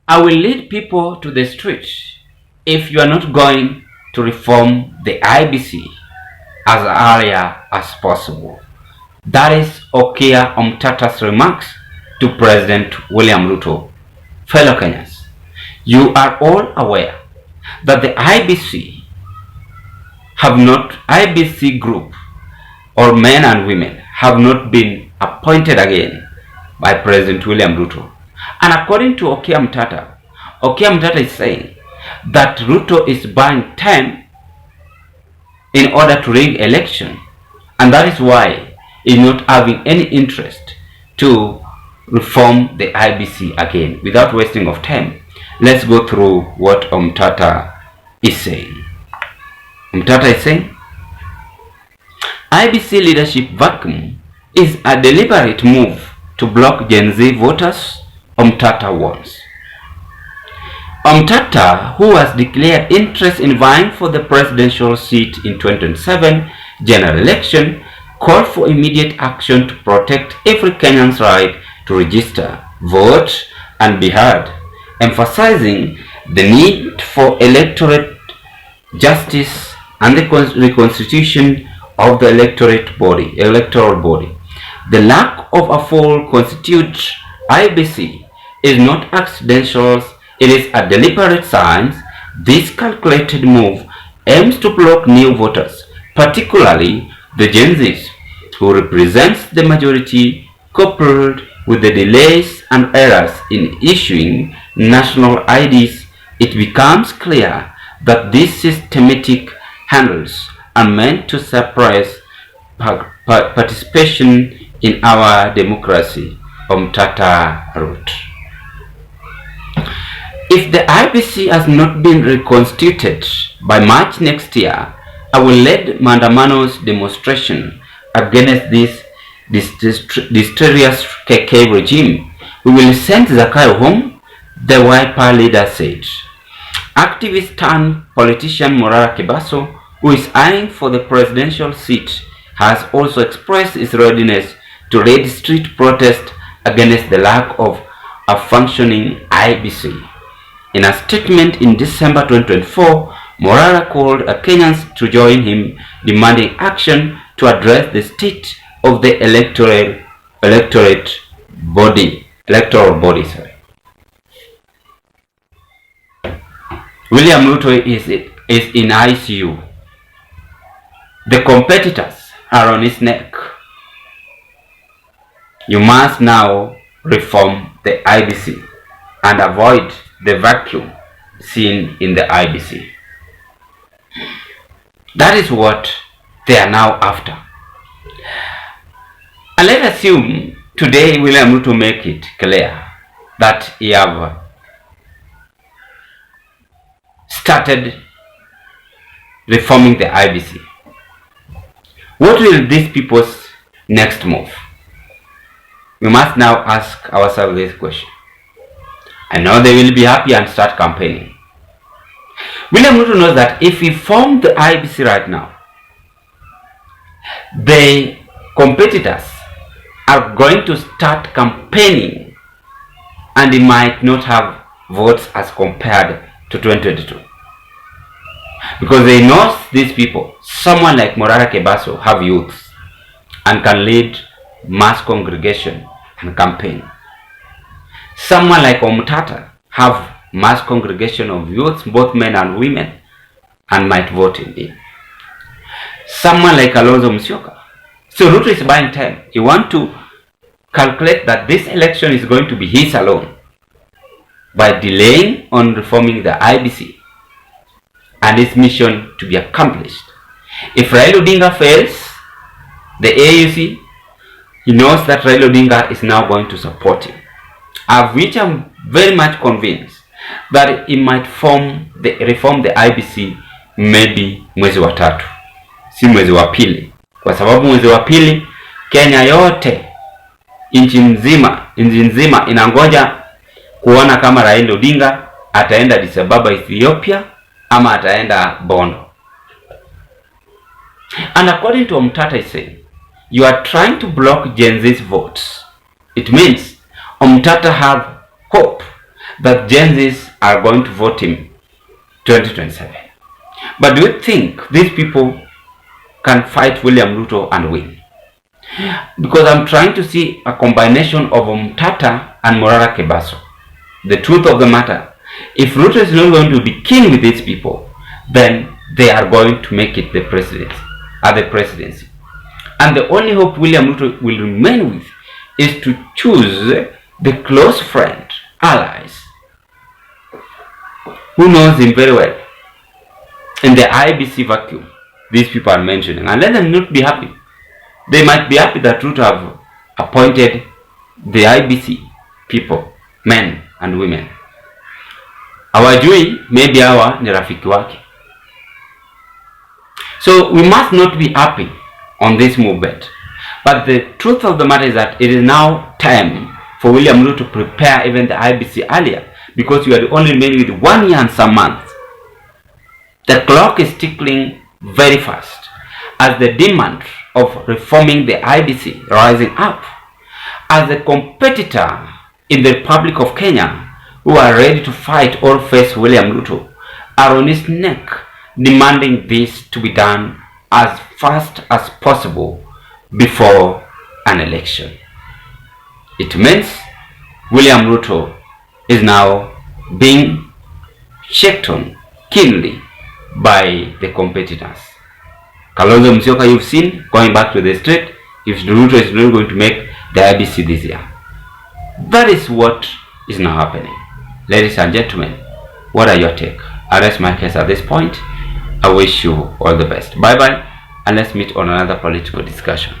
I will lead people to the street if you are not going to reform the IEBC as earlier as possible. That is Okia Omtatah's remarks to President William Ruto. Fellow Kenyans, you are all aware that the IEBC group or men and women have not been appointed again by President William Ruto. And according to Okia Omtatah is saying that Ruto is buying time in order to rig election, and that is why he is not having any interest to reform the IEBC again. Without wasting of time, let's go through what Omtatah is saying. Omtatah is saying, IEBC leadership vacuum is a deliberate move to block Gen Z voters, Omtatah warns. Omtatah, who has declared interest in vying for the presidential seat in 2027 general election, called for immediate action to protect every Kenyan's right to register, vote, and be heard, emphasizing the need for electorate justice and the reconstitution of the electoral body. The lack of a full constituted IEBC is not accidental, it is a deliberate sign. This calculated move aims to block new voters, particularly the Gen Zs, who represents the majority, coupled with the delays and errors in issuing national IDs. It becomes clear that these systematic handles are meant to suppress participation in our democracy, Omtatah wrote. If the IEBC has not been reconstituted by March next year, I will lead Maandamano's demonstration against this deleterious KK regime. We will send Zakayo home, the Wiper leader said. Activist turned politician Morara Kebaso, who is eyeing for the presidential seat, has also expressed his readiness to lead street protest against the lack of a functioning IEBC. In a statement in December 2024, Morara called Kenyans to join him, demanding action to address the state of the electoral body. William Ruto is in ICU. The competitors are on his neck. You must now reform the IEBC and avoid the vacuum seen in the IEBC. That is what they are now after. And let's assume today William Ruto make it clear that he have started reforming the IEBC. What will these people's next move? We must now ask ourselves this question. I know they will be happy and start campaigning. William Ruto knows that if he formed the IEBC right now, the competitors are going to start campaigning and he might not have votes as compared to 2022. Because they know these people, someone like Morara Kebaso have youth and can lead mass congregation and campaign. Someone like Omtatah have mass congregation of youths, both men and women, and might vote in it. Someone like Kalonzo. So Ruto is buying time. He wants to calculate that this election is going to be his alone by delaying on reforming the IEBC and his mission to be accomplished. If Raila Odinga fails the AUC, he knows that Raila Odinga is now going to support him, of which I'm very much convinced that he might reform the IEBC maybe mwezi wa tatu, si mwezi wa pili, kwa sababu mwezi wa pili Kenya yote, nchi nzima inangoja kuona kama Raila Odinga ataenda Addis Ababa Ethiopia ama ataenda Bondo. And according to Omtatah is saying, you are trying to block Gen Z's votes. It means Omtatah have hope that Gen Zs are going to vote him 2027. But do you think these people can fight William Ruto and win? Because I'm trying to see a combination of omtatah and morara kebaso. The truth of the matter, if Ruto is not going to be king with these people, then they are going to make it the presidency. And the only hope William Ruto will remain with is to choose the close friend, allies, who knows him very well. In the IEBC vacuum, these people are mentioning, and let them not be happy. They might be happy that Ruto have appointed the IEBC people, men and women. Hawajui maybe hawa ni rafiki wake. So we must not be happy on this movement. But the truth of the matter is that it is now time for William Ruto to prepare even the IEBC earlier, because you are the only man with 1 year and some months. The clock is ticking very fast as the demand of reforming the IEBC rising up, as the competitor in the Republic of Kenya who are ready to fight or face William Ruto are on his neck, demanding this to be done as fast as possible before an election. It means William Ruto is now being checked on keenly by the competitors. Kalonzo Musyoka, you've seen, going back to the street, if Ruto is not going to make the IEBC this year. That is what is now happening. Ladies and gentlemen, what are your take? I rest my case at this point. I wish you all the best. Bye bye, and let's meet on another political discussion.